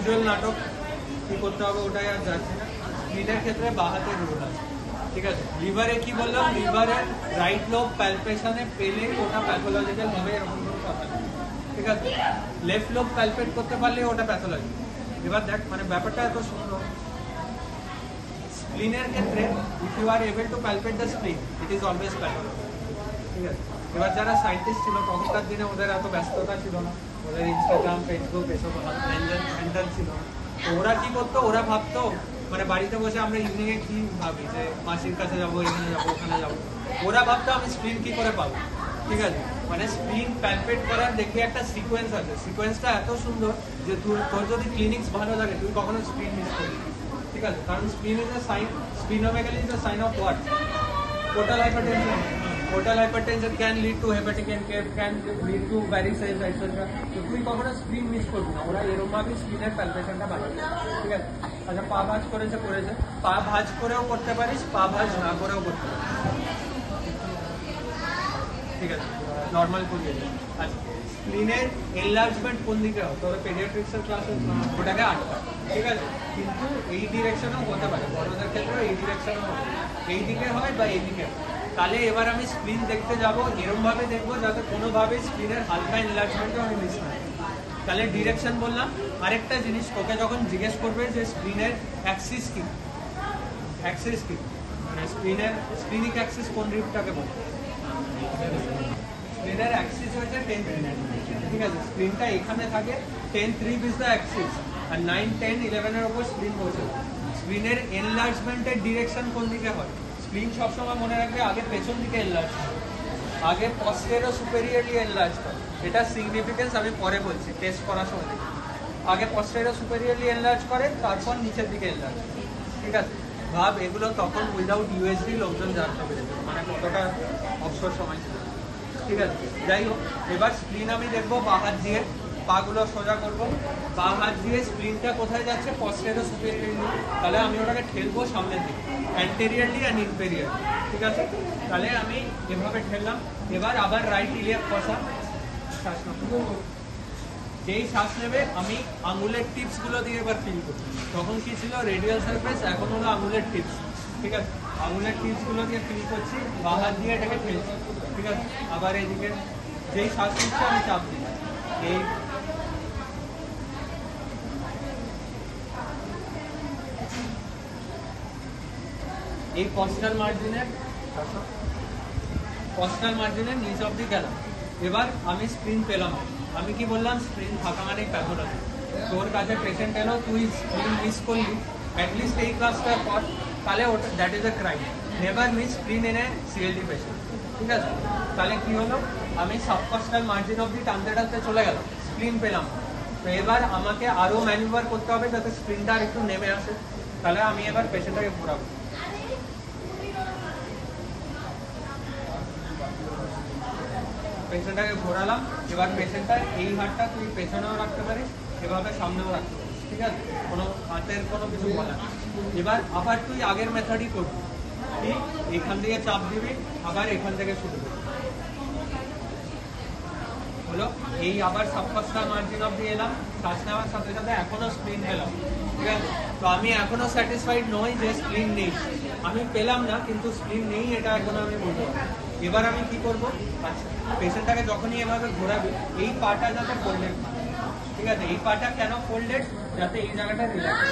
Usual নাটক কি করতে হবে ওটাই আর যাচ্ছে না। স্প্লিনের ক্ষেত্রে বাঁ হাতে রুল আছে, ঠিক আছে। লিভারে কি বললাম, লিভারে রাইট লোব প্যালপেশনে পেলে ওটা প্যাথোলজিক্যাল হবে, এরকম কোনো কথা নেই, ঠিক আছে। লেফট লোব প্যালপেট করতে পারলে ওটা প্যাথোলজি। এবার দেখ মানে ব্যাপারটা এত সুন্দর। স্প্লিনের ক্ষেত্রে if you are able to palpate the spleen it is always pathology, ঠিক আছে। এবার যারা সায়েন্টিস্ট ছিল তখনকার দিনে ওদের এত ব্যস্ততা ছিল না, ওদের ইনস্টাগ্রাম ফেসবুক এসব হ্যান্ডেল ছিল না। তো ওরা কি করতো, ওরা ভাবতো মানে বাড়িতে বসে আমরা ইভিনিংয়ে কি ভাবি যে মাসির কাছে যাবো, এখানে যাবো, ওখানে যাবো, ওরা ভাবতো আমি স্প্লিন কি করে পাবো, ঠিক আছে। মানে স্প্লিন প্যালপেট করার দেখে একটা সিকোয়েন্স আছে, সিকোয়েন্সটা এত সুন্দর যে তোর যদি ক্লিনিক্স ভালো লাগে তুই কখনো স্প্লিন মিস করবি, ঠিক আছে। কারণ spleen is a sign, splenomegaly is a sign of what? Portal hypertension. Portal hypertension can lead to hepatic impairment, can lead to varices, etc. তো তুই কখনো স্প্লিন মিস করবি না, ওরা এরকম ভাবে স্প্লিনের প্যালপেশনটা বাড়াবে, ঠিক আছে। আচ্ছা পা ভাঁজ করেছে, পা ভাঁজ করেও করতে পারিস, পা ভাঁজ না করেও করতে পারিস, ঠিক আছে, নর্মাল করিয়ে। আচ্ছা স্প্লিনের এনলার্জমেন্ট কোন দিকে হয়? তবে পেডিয়াট্রিক্সের ক্লাসে ওটাকে 8টা, ঠিক আছে। কিন্তু এই ডিরেকশনেও হতে পারে, বড়দের ক্ষেত্রেও এই ডিরেকশনেও হবে, এই দিকে হয় বা এই দিকে হয়। তাহলে এবার আমি স্প্লিন দেখতে যাব, এরমভাবে দেখবো যাতে কোনোভাবে স্প্লিনের হালকা এনলার্জমেন্টও আমি মিস না। তাহলে ডিরেকশন বললাম। আরেকটা জিনিস তোকে যখন জিজ্ঞেস করবে যে স্প্লিনের অ্যাক্সিস কি, অ্যাক্সিস কি, মানে স্প্লিনের স্প্লিনিক অ্যাক্সিস কোন রিপটাকে বলে? স্প্লিনের অ্যাক্সিস হচ্ছে 10, ঠিক আছে। স্প্লিনটা এখানে থাকে, 10 রিপ ইজ দ্য অ্যাক্সিস, আর 9, 10, 11 এর উপর স্প্লিন বসে। স্প্লিনের এনলার্জমেন্টের ডিরেকশন কোন দিকে হয়? স্প্লিন সবসময় মনে রাখবে আগে পেছন দিকে এনলার্জ হয়, আগে পস্টেরো সুপেরিয়রলি এনলার্জ হয়। এটা সিগনিফিকেন্স আমি পরে বলছি, টেস্ট করার সময় দেখি। আগে পস্টেরো সুপেরিয়রলি এনলার্জ করে, তারপর নিচের দিকে এনলার্জ, ঠিক আছে। ভাব এগুলো তখন উইদাউট ইউএসডি লোকজন জানতে পেরেছে, মানে কতটা অবসর সময় ছিল, ঠিক আছে। যাই হোক, এবার স্প্লিন আমি দেখবো বাঁ হাত দিয়ে, পাগুলো সোজা করবো, বাঁ হাত দিয়ে স্প্লিনটা কোথায় যাচ্ছে? পস্টেরো সুপেরিয়রলি। তাহলে আমি ওটাকে ঠেলবো সামনের দিকে, অ্যান্টেরিয়রলি অ্যান্ড ইনফেরিয়রলি, ঠিক আছে। তাহলে আমি এভাবে ঠেললাম। এবার আবার রাইট ইলিয়াক কষা, শ্বাস নেবো। যেই শ্বাস নেবে আমি আঙুলের টিপস গুলো দিয়ে এবার ফিল করি। তখন কি ছিল? রেডিয়াল সারফেস, এখন হলো আঙুলের টিপস, ঠিক আছে। আঙুলের টিপস গুলো দিয়ে ফিল করছি, বাঁ হাত দিয়ে এটাকে ঠেলছি, ঠিক আছে। আবার এইদিকে যেই শ্বাস নিচ্ছে আমি চাপ দিই, এই এই কস্টাল মার্জিনের নিচ অব্দি গেলাম। এবার আমি স্প্লিন পেলাম। আমি কি বললাম? স্প্লিন থাকা মানে প্যাথোলজি। তোর কাছে পেশেন্ট এলো, তুই স্প্লিন মিস করলি, অ্যাটলিস্ট এই ক্লাসটা পর, তাহলে ওটা that is a crime. Never miss স্প্লিন in a CLD patient, ঠিক আছে। তাহলে কি হলো? আমি সাবকস্টাল মার্জিন অব্দি টানতে টানতে চলে গেলাম, স্প্লিন পেলাম। তো এবার আমাকে আরও ম্যানুভার করতে হবে যাতে স্প্লিনটা আর একটু নেমে আসে। তাহলে আমি এবার পেশেন্টটাকে ঘোরাবো, পেশেন্টটাকে ঘোরালাম। এবার পেশেন্টটা এই হাতটা তুই পেছনেও রাখতে পারিস, এভাবে সামনেও রাখতে পারিস, ঠিক আছে। কোনো হাতের কোনো কিছু বলা। এবার আবার তুই আগের মেথডই করবি, ঠিক এখান থেকে চাপ দিবি, আবার এখান থেকে শুরু করবি, হলো। এই আবার সাবকস্টাল মার্জিন অব্দি এলাম, শ্বাস নেওয়ার সাথে সাথে এখনো স্প্লিন পেলাম, ঠিক আছে। তো আমি এখনো স্যাটিসফাইড নই যে স্প্লিন নেই, আমি পেলাম না, কিন্তু স্প্লিন নেই এটা এখনো আমি বলবো। এবার আমি কি করব? আচ্ছা পেশেন্টটাকে যখনই এভাবে ঘোরাবি, এই পাটা যাতে ফোল্ডেড, ঠিক আছে। এই পাটা কেন ফোল্ডেড? যাতে এই জায়গাটা রিল্যাক্স,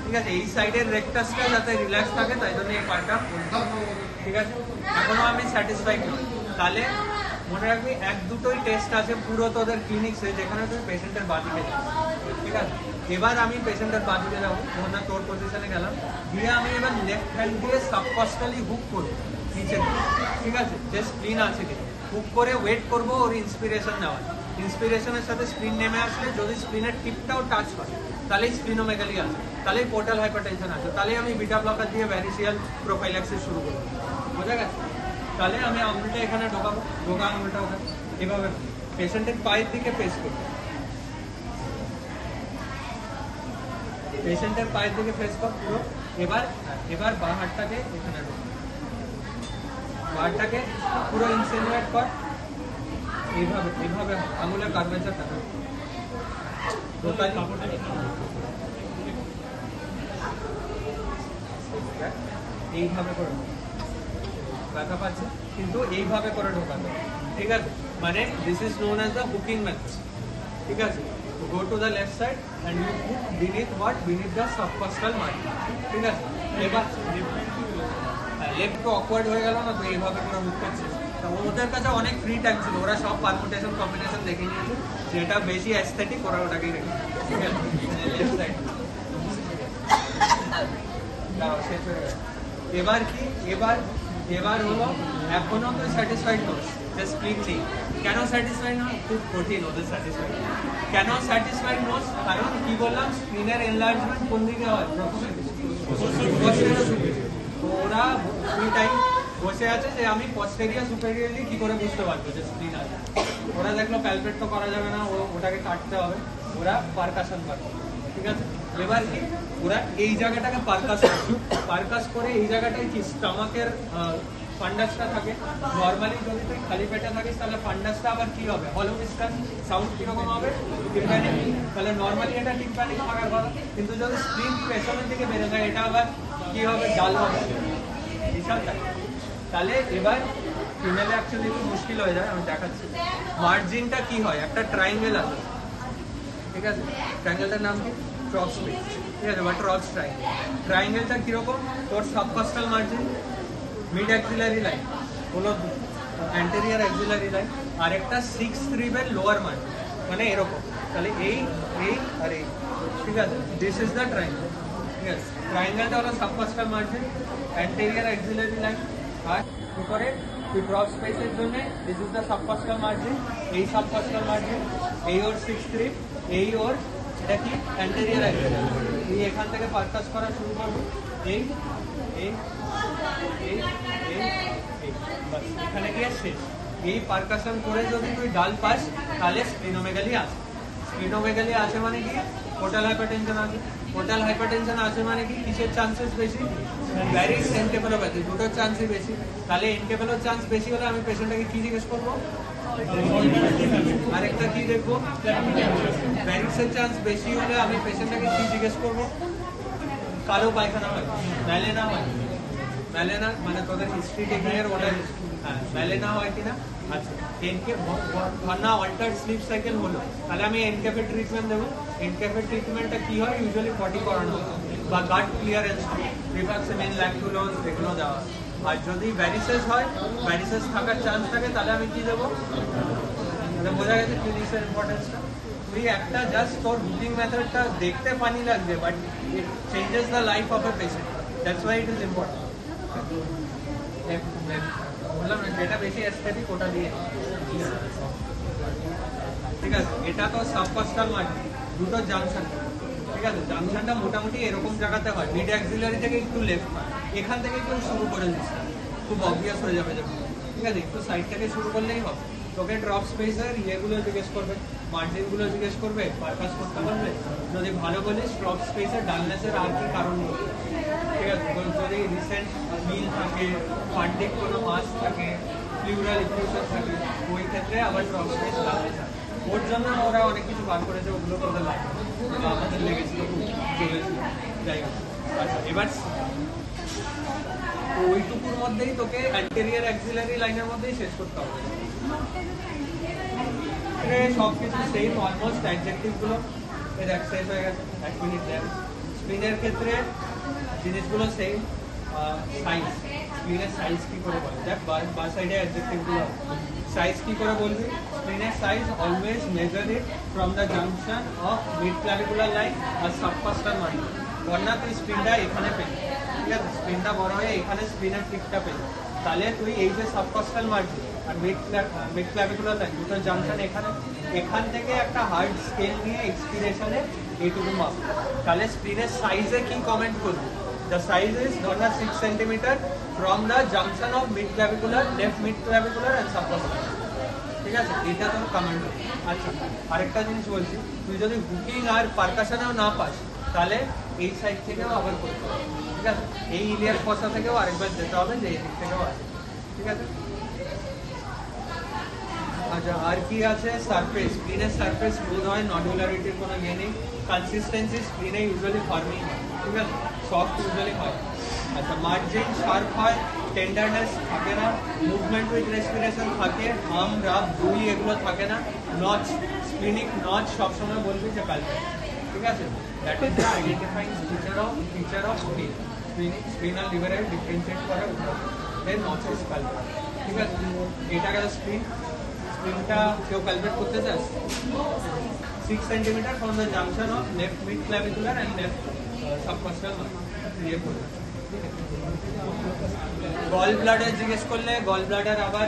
ঠিক আছে। এই সাইডের রেক্টাসটা যাতে রিল্যাক্স থাকে, তাই জন্য এই পাটা ফোল্ডেড, ঠিক আছে। এখনো আমি স্যাটিসফাইড নই। তাহলে মনে রাখবি 1-2টোই টেস্ট আছে পুরো তোদের ক্লিনিক্সে যেখানে তুই পেশেন্টের বাদিকে যাবি, ঠিক আছে। এবার আমি পেশেন্টের বাদিকে যাবো, ধর তোর পজিশনে গেলাম, দিয়ে আমি এবার লেফট হ্যান্ড দিয়ে সাবকস্টালি হুক করবো নিচে, ঠিক আছে। যে স্প্লিন আছে কি হুক করে ওয়েট করবো ওর ইন্সপিরেশন নেওয়ার। ইন্সপিরেশনের সাথে স্প্লিন নেমে আসলে যদি স্প্লিনের টিপটাও টাচ হয় তাহলেই স্প্লিনোমেগালি আছে, তাহলেই পোর্টাল হাইপারটেনশন আছে, তাহলে আমি বিটা ব্লকার দিয়ে ভ্যারিসিয়াল প্রোফাইল্যাক্সিস শুরু করবো, বোঝা গেছে। তাহলে আমি আঙুলটা এখানে ঢোকাবো, ঢোকা আঙুলটা ওখানে, এভাবে পেশেন্টের পায়ের দিকে ফেস করবো, পেশেন্টের পায়ের দিকে ফেস কর পুরো। এবার বাঁ হাতটাকে এখানে ঢোকা, বারটাকে পুরো ইনসিনুয়েট কর, এইভাবে আঙুলের কার্ভেচার থাকে। এইভাবে করে ব্যথা পাচ্ছে, কিন্তু এইভাবে করে ঢোকাতে, ঠিক আছে? মানে this is known as the hooking method, ঠিক আছে? Go to the left side and you hook beneath what, beneath the subcostal margin, ঠিক আছে? এবার লেফট তো অকওয়ার্ড হয়ে গেল না, তো এইভাবে করে হুক করছে। তো ওদের কাছে অনেক ফ্রি টাইম ছিল, ওরা সব পারমুটেশন কম্বিনেশন দেখে নিয়েছে, যেটা বেশি অ্যাস্থেটিক ওরা ওটাকেই রেখে, ঠিক আছে? লেফট সাইড শেষ হয়ে গেছে। এবার কি, এবার হলো এখনো তো স্যাটিসফাইড নোস যে স্প্লিন নেই। কেন স্যাটিসফাইড নোস? খুব কঠিন ওদের স্যাটিসফাইড। কেন স্যাটিসফাইড নোস? কারণ কি বললাম, স্প্লিনের এনলার্জমেন্ট কোন দিকে হয়? তো ওরা ফুল টাইম বসে আছে যে আমি পস্টেরিয়ার সুপেরিয়রলি কি করে বুঝতে পারবো যে স্প্লিন আছে। ওরা দেখলো প্যালপেট তো করা যাবে না, ওটাকে কাটতে হবে, ওরা পারকাশন করে, ঠিক আছে? এবার কি ওরা এই জায়গাটাকে পারকাস করে এই জায়গাটায় কি স্টমাকের ফান্ডাসটা থাকে। নর্মালি যদি তুই খালি পেটে থাকিস তাহলে ফান্ডাসটা আবার কি হবে? হলো ডিসকাস সাউন্ড কিরকম হবে? টিম্প্যানিক। তাহলে নর্মালি এটা টিম্প্যানিক থাকার কথা, কিন্তু যদি স্প্লিন পেছনের দিকে বেড়ে যায় এটা আবার কি হবে? ডাল হবে, বিশাল থাকে। তাহলে এবার ফিমেলে অ্যাকচুয়ালি একটু মুশকিল হয়ে যায়, আমি দেখাচ্ছি। মার্জিনটা কি হয়? একটা ট্রাইঙ্গেল আছে, ঠিক আছে? ট্রাইঙ্গেলটার নাম কি? ট্রপস স্পেস, ঠিক আছে? বা ট্রপস ট্রাইঙ্গেল। ট্রাইঙ্গেলটা কিরকম? তোর সাবকস্টাল মার্জিন, মিড অ্যাক্সিলারি লাইন হলো অ্যান্টেরিয়র অ্যাক্সিলারি লাইন, আর একটা 6th রিবের লোয়ার মার্জিন, মানে এরকম। তাহলে এই আর এই, ঠিক আছে? দিস ইজ দ্য ট্রাইঙ্গেল, ঠিক আছে? ট্রাইঙ্গেলটা হলো সাবকস্টাল মার্জিন, অ্যান্টেরিয়র অ্যাক্সিলারি লাইন, আর উপরে তুই ড্রপ স্পেসের জন্য this is the subcostal margin, এই সাবকস্টাল মার্জিন, এই ওর 6th রিব, এই ওর এটা কি অ্যান্টেরিয়র অ্যাক্সিলারি। তুই এখান থেকে পারকাস করা শুরু করবি, এই এই এই এই বাস এখানে গিয়ে শেষ। এই পারকাশন করে যদি তুই ডাল পাস তাহলে স্প্লিনোমেগালি আছে। স্প্লিনোমেগালি আছে মানে কি? পোর্টাল হাইপারটেনশন আছে। পোর্টাল হাইপারটেনশন আছে মানে কি? কিসের চান্সেস বেশি? ভ্যারিস এনকেফেলোপ্যাথি, দুটোর চান্সই বেশি। তাহলে এনকেফেলোর চান্স বেশি হলে আমি পেশেন্টটাকে কি জিজ্ঞেস করবো? আরেকটা কি দেখবো? ভ্যারিসের চান্স বেশি হলে আমি পেশেন্টটাকে কি জিজ্ঞেস করবো? কালো পায়খানা হয়, ম্যালেনা হয়। ম্যালেনা মানে তোদের হিস্ট্রি টেকিংয়ের ওটা, হ্যাঁ ম্যালেনা হয় কিনা। আচ্ছা, এনকে না অল্টার্ড স্লিপ সাইকেল হলো, তাহলে আমি এনকেফে ট্রিটমেন্ট দেবো। এনকেফে ট্রিটমেন্টটা কি হয়? ইউজুয়ালি পটি করানো বা গাট ক্লিয়ারেন্স, রিফ্যাক্সিমিন, ল্যাক্টুলোজ এগুলো দেওয়া। আর যদি ভ্যারিসেস হয়, ভ্যারিসেস থাকার চান্স থাকে, তাহলে আমি কি দেবো? বোঝা গেছে ক্লিনিক্সের ইম্পর্টেন্সটা। তুই একটা জাস্ট তোর বুকিং মেথডটা দেখতে ফানি লাগবে, but it changes the life of a patient, that's why it is important. বললাম না, যেটা বেশি অ্যাস্থেটিক ওটা দিয়ে, ঠিক আছে? এটা তো সাবকস্টাল মার্জিন, দুটো জাংশন, ঠিক আছে? জাংশনটা মোটামুটি এরকম জায়গাতে হয়, মিড অ্যাক্সিলারি থেকে একটু লেফট হয়। এখান থেকে কেউ শুরু করে দিচ্ছে, খুব অবভিয়াস হয়ে যাবে যখন, ঠিক আছে? একটু সাইড থেকে শুরু করলেই হবে। তোকে ড্রপ স্পেসের ইয়েগুলো জিজ্ঞেস করবে, মার্জিনগুলো জিজ্ঞেস করবে, পারপাস করতে পারবে। যদি ভালো বলিস ড্রপ স্পেসের ডালনেসের আর কি কারণ নেই, ঠিক আছে? যদি রিসেন্ট মিল থাকে, ফান্ডিক কোনো মাস থাকে, প্লিউরাল ইফিউশন থাকে, ওই ক্ষেত্রে আবার ড্রপ স্পেস ডালনেস হয়। ওর জন্য ওরা অনেক কিছু বার করেছে, ওগুলো তোদের লাগে, আমাদের লেগেছিল, খুব চলেছিল। যাই হোক, আচ্ছা এবার ওইটুকুর মধ্যেই তোকে অ্যান্টেরিয়র অ্যাক্সিলারি লাইনের মধ্যেই শেষ করতে হবে। সব কিছু সেম, অলমোস্ট অ্যাডজেক্টিভগুলো দেখ শেষ হয়ে গেছে, 1 মিনিট দেন। স্প্লিনের ক্ষেত্রে জিনিসগুলো সেম। সাইজ, স্প্লিনের সাইজ কি করে বলে? দেখ বা সাইডে অ্যাডজেক্টিভগুলো সাইজ কি করে বলবি? স্প্লিনের size always measure it from the junction of mid clavicular line আর সাবকস্টাল মার্জিন। বন্যা তুই স্প্লিনটা এখানে পেলি, ঠিক আছে? স্প্লিনটা বড় হয়ে এখানে স্প্লিনের টিপটা পেলি, তাহলে তুই এই যে সাবকস্টাল মার্জিন আর মিড ক্লাভিকুলার লাইন দুটো জাংশন এখান থেকে একটা হার্ড স্কেল নিয়ে এক্সপিরেশনে এইটুকু মাপ, তাহলে স্প্লিনের সাইজে কি কমেন্ট করবি? The size is not 6 cm from the junction of mid clavicular, left mid clavicular and subcostal, ঠিক আছে? এটা তোর কমেন্ট। আচ্ছা, আরেকটা জিনিস বলছি, তুই যদি হুকিং আর পারকাশনেও না পাস তাহলে এই সাইড থেকেও আবার করতে হবে, ঠিক আছে? এই ইলিয়ার ফসা থেকেও আরেকবার যেতে হবে, যে এই দিক থেকেও আছে, ঠিক আছে? আচ্ছা, আর কি আছে? সারফেস, স্প্লিনের সারফেস স্মুথ হয়, নডুলারিটির কোনো ইয়ে নেই। কনসিস্টেন্সি স্প্লিনে ইউজুয়ালি ফার্মি হয়, ঠিক আছে? সফট ইউজুয়ালি হয়। আচ্ছা মার্জিন শার্প হয়, টেন্ডারনেস থাকে না, মুভমেন্ট উইথ রেসপিরেশন থাকে, হাম রাব দুই এগুলো থাকে না, নচ স্প্লিনিক নচ সবসময় বলবি যে প্যালপেট, ঠিক আছে? That is the identifying feature of spleen. Spleen আর লিভারের ডিফারেন্সিয়েট করে দেন নচ ইজ প্যালপেট, ঠিক আছে? এটা গেল স্প্লিন। স্প্লিনটা কেউ প্যালপেট করতে চাস? 6 centimetre from the junction of left mid clavicular and left subcostal দিয়ে করবে। গল ব্লাডার জিজ্ঞেস করলে গল ব্লাডার আবার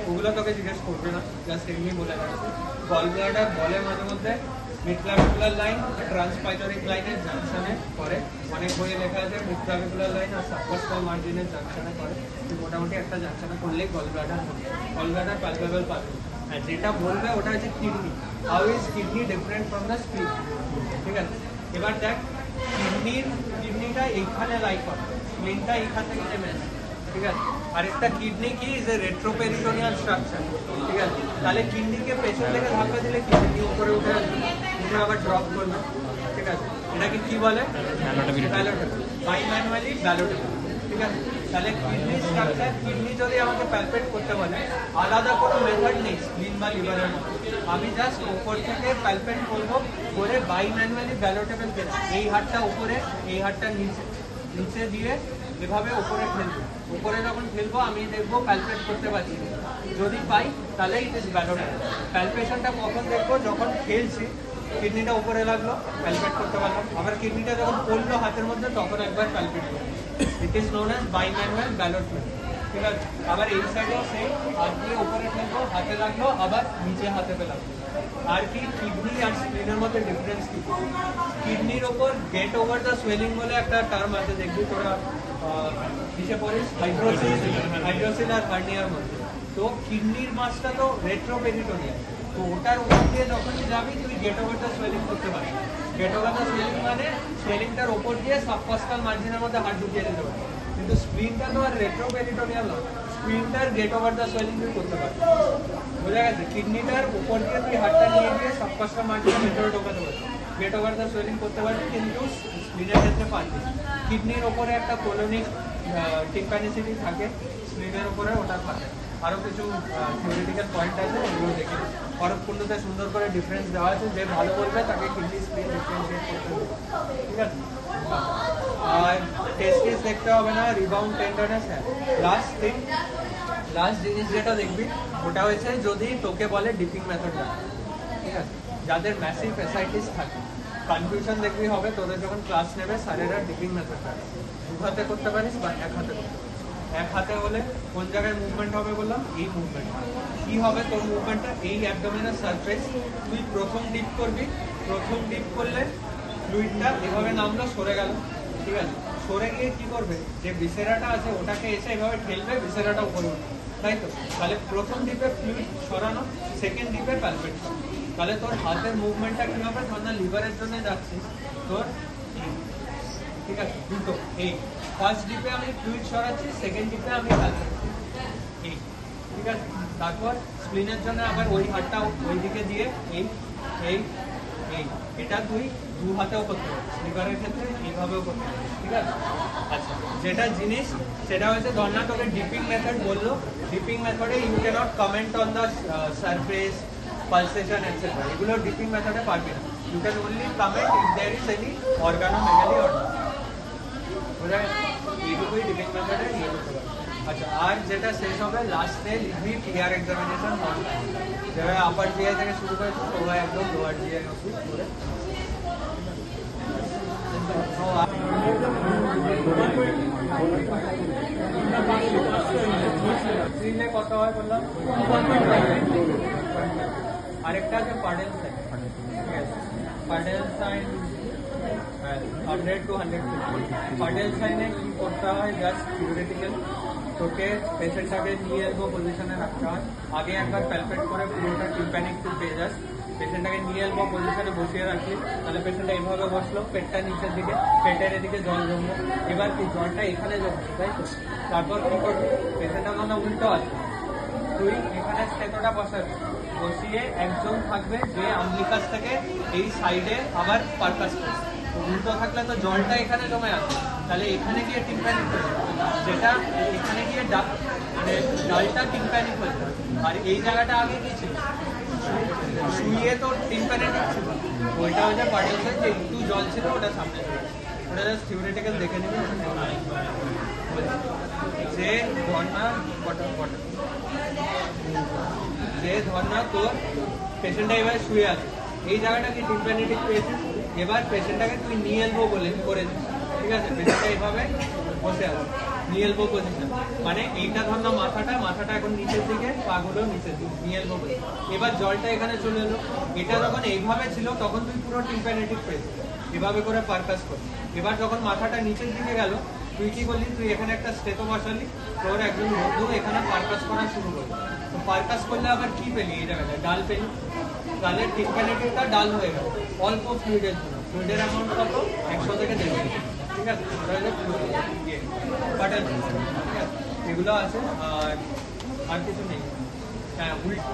ওগুলো তোকে জিজ্ঞেস করবে না, জাস্ট এমনি বলে রাখছে। গল ব্লাডার বলে মাঝে মধ্যে মিড ক্ল্যাভিকুলার লাইন ট্রান্সপাইলোরিক লাইনের জাংশনে করে, অনেক বইয়ে লেখা আছে মিড ক্ল্যাভিকুলার লাইন আর সাবকস্টাল মার্জিনের জাংশনে করে। তো মোটামুটি একটা জাংশনে করলেই গল ব্লাডার হবে। গল ব্লাডার প্যালপেবল পাবে। আর যেটা বলবে ওটা হচ্ছে kidney. How is kidney different from the স্প্লিন, ঠিক আছে? এবার দেখ কিডনিটা এইখানে লাই করে, স্প্লিনটা এইখান থেকে নেমে আসে, ঠিক আছে? আর একটা কিডনি কি ইজ এ রেট্রোপেরিটোনিয়াল স্ট্রাকচার, ঠিক আছে? তাহলে কিডনিকে পেছন থেকে ধাক্কা দিলে কিডনি উপরে উঠে আসবে, উঠে আবার ড্রপ করবে, ঠিক আছে? এটাকে কি বলে? ব্যালোটেবল, বাইম্যানুয়ালি ব্যালোটেবল, ঠিক আছে? তাহলে কিডনি স্ট্রাকচার, কিডনি যদি আমাকে প্যালপেট করতে বলে আলাদা কোনো মেথড নেই স্প্লিন বা লিভারের মতো, আমি জাস্ট উপর থেকে প্যালপেট করবো, করে বাইম্যানুয়ালি ব্যালোটেবল কেনা, এই হাতটা উপরে এই হাতটা নিচে দিয়ে এভাবে উপরে ঠেলবো, উপরে যখন ঠেলবো আমি দেখবো প্যালপেট করতে পারছি, যদি পাই তাহলে ইট ইজ ব্যালোটেবল। প্যালপেশনটা কখন দেখবো? যখন খেলছি কিডনিটা উপরে লাগলো প্যালপেট করতে পারলাম, আবার কিডনিটা যখন পড়লো হাতের মধ্যে তখন একবার প্যালপেট করবো, ইট ইজ নোন অ্যাজ বাইম্যানুয়াল ব্যালোটমেন্ট, ঠিক আছে? আবার এই সাইডেও সেই হাত দিয়ে উপরে ঠেলবো, হাতে লাগলো, আবার নিচে হাতে পেলাম। আর কি কিডনি আর স্প্লিনের মধ্যে ডিফারেন্স কি? কিডনির ওপর গেট ওভার দ্য সোয়েলিং বলে একটা টার্ম আছে, দেখবি তোরা কিসে পড়িস, হাইড্রোসিল আর হার্নিয়ার মধ্যে। তো কিডনির মাছটা তো রেট্রোপেরিটোনিয়াল, তো ওটার উপর দিয়ে যখনই যাবি তুই গেট ওভার দ্য সোয়েলিং করতে পারবি। গেট ওভার দ্য সোয়েলিং মানে সোয়েলিংটার ওপর দিয়ে সাবকস্টাল মার্জিনের মধ্যে হাত ঢুকিয়ে দিতে পারবি। কিন্তু স্প্লিনটা তো আর রেট্রোপেরিটোনিয়াল নয়, স্প্লিনটার গেট ওভার দ্য সোয়েলিং তুই করতে পারবি, বোঝা গেছে? কিডনিটার উপর দিয়ে তুই হাতটা নিয়ে গিয়ে সাবকস্টাল মার্জিনের ভেতরে ঢোকাতে পারবি, গেট ওভার দ্য সোয়েলিং করতে পারবি, কিন্তু স্প্লিনের ক্ষেত্রে পারবি। কিডনির ওপরে একটা কোলোনিক টিম্প্যানিসিটি থাকে, স্প্লিনের ওপরে ওটা থাকে। আরও কিছু থিওরিটিক্যাল পয়েন্ট আছে, ওগুলো দেখে পরবর্তীতে সুন্দর করে ডিফারেন্স দেওয়া আছে, যে ভালো বলবে তাকে কিডনি স্প্লিন ডিফারেন্সিয়েট করতে হবে, ঠিক আছে? আর টেস্টিস দেখতে হবে না, রিবাউন্ড টেন্ডারনেস। হ্যাঁ, লাস্ট জিনিস যেটা দেখবি ওটা হয়েছে যদি তোকে বলে ডিপিং মেথড না, ঠিক আছে? যাদের ম্যাসিভ এসাইটিস থাকে কনফিউশন দেখবি হবে তোদের যখন ক্লাস নেবে স্যারেরা ডিপিং মেথড থাকে, দু হাতে করতে পারিস বা এক হাতে করতে পারিস। এক হাতে হলে কোন জায়গায় মুভমেন্ট হবে বললাম, এই মুভমেন্ট কি হবে তোর মুভমেন্টটা, এই অ্যাবডোমিনাল সারফেস তুই প্রথম ডিপ করবি, প্রথম ডিপ করলে ফ্লুইডটা এভাবে নামলো, সরে গেল, ঠিক আছে? সরে গিয়ে কি করবে, যে ভিসেরাটা আছে ওটাকে এসে এভাবে ঠেলবে, ভিসেরাটা উপরে উঠবে, তাই তো? তাহলে প্রথম ডিপে ফ্লুইড সরানো, সেকেন্ড ডিপে প্যালপেট করা, তাহলে তোর হাতের মুভমেন্টটা কি হবে? ধর না লিভারের জন্য যাচ্ছিস তোর, ঠিক আছে? দুটো এই ফার্স্ট ডিপে আমি ফ্লুইড সরাচ্ছি, সেকেন্ড ডিপে আমি প্যালপেট এই, ঠিক আছে? তারপর স্প্লিনের জন্য আবার ওই হাতটা ওই দিকে দিয়ে এই এই এই, এটা তুই দু হাতেও করতে পারিস, লিভারের ক্ষেত্রে এইভাবেও করতে পারিস, ঠিক আছে? আচ্ছা, যেটা জিনিস সেটা হচ্ছে ধর না তোকে ডিপিং মেথড বললো, ডিপিং মেথডে you cannot comment on the surface pulsation etcetera, এগুলো ডিপিং মেথডে পারবি না। You can only comment if there is any organomegaly or not, বোঝা গেছে? এইটুকুই ডিপিং মেথডে ইয়ে করতে পারবে। আচ্ছা, আর যেটা শেষ হবে লাস্টে লিখবি পিআর এক্সামিনেশন, যেভাবে আপার জিআই থেকে শুরু করেছি সবাই একদম লোয়ার জিআই অবধি করে। স্ক্রিনে কত হয় বললাম, আরেকটা আছে পাডেল সাইন, পাডেল সাইন 100 to 150। পাডেল সাইনে কি করতে হয়, জাস্ট থিওরিটিক্যাল, তোকে পেশেন্টটাকে নি এলবো পজিশনে রাখতে হয়, আগে একবার প্যালপেট করে পুরোটা টিম্প্যানিক তুই পেয়ে যাস, পেশেন্টটাকে নি এলবো পজিশনে বসিয়ে রাখলি, তাহলে পেশেন্টটা এইভাবে বসলো, পেটটা নিচের দিকে, পেটের এদিকে জল জমলো, এবার কি জলটা এখানে জমলো, তাই তো? তারপর কি করবি, পেশেন্টটা মানে উল্টো আছে, তুই এখানে স্টেটোটা বসাবি, বসিয়ে একজন থাকবে যে আমলিকাস থেকে এই সাইডে আবার পারকাস করছে, উল্টো থাকলে তো জলটা এখানে জমে আসবে, তাহলে এখানে গিয়ে টিম্প্যানিক হয়ে যাবে, যেটা এখানে গিয়ে মানে ডালটা টিম্প্যানিক হয়ে যাবে। আর এই জায়গাটা আগে কি ছিল, শুয়ে তো টিম্প্যানেটিক ছিল, ওইটা হচ্ছে পার্টিকেল যে একটু জল ছিল ওটা সামনে চলে আসে। ওটা জাস্ট থিওরিটিক্যাল দেখে নেবে। যে ধর্না যে ধর্না তোর পেশেন্টটা এবার শুয়ে আছে, এই জায়গাটা কি টিম্প্যানেটিক পেয়েছে, এবার পেশেন্টটাকে তুই নি এলবো বলে করে দিস, ঠিক আছে? পেশেন্টটা এইভাবে বসে আছে নি এলবো পজিশন, মানে এইটা ধর্না মাথাটা এখন নিচের দিকে, পাগুলো নিচের দিকে, নি এলবো বলে। এবার জলটা এখানে চলে এলো, এটা যখন এইভাবে ছিল তখন তুই পুরো টিম্প্যানেটিক পেয়েছিস, এভাবে করে পারকাস কর। এবার যখন মাথাটা নিচের দিকে গেল, তুই কি করলি, তুই এখানে একটা স্টেতো বসালি, তোর একজন বন্ধু এখানে পারকাস করা শুরু করলো। তো পারকাস করলে আবার কি পেলি, এই জায়গাটা ডাল পেলি, তাহলে টিম্প্যানেটিকটা ডাল হয়ে গেল অল্প ফ্লুইডের জন্য। ফ্লুইডের অ্যামাউন্ট কত, 100 থেকে 150, ঠিক আছে? ওটা হচ্ছে বাটার, ঠিক আছে? এগুলো আছে আর কিছু নেই। হ্যাঁ, উল্টো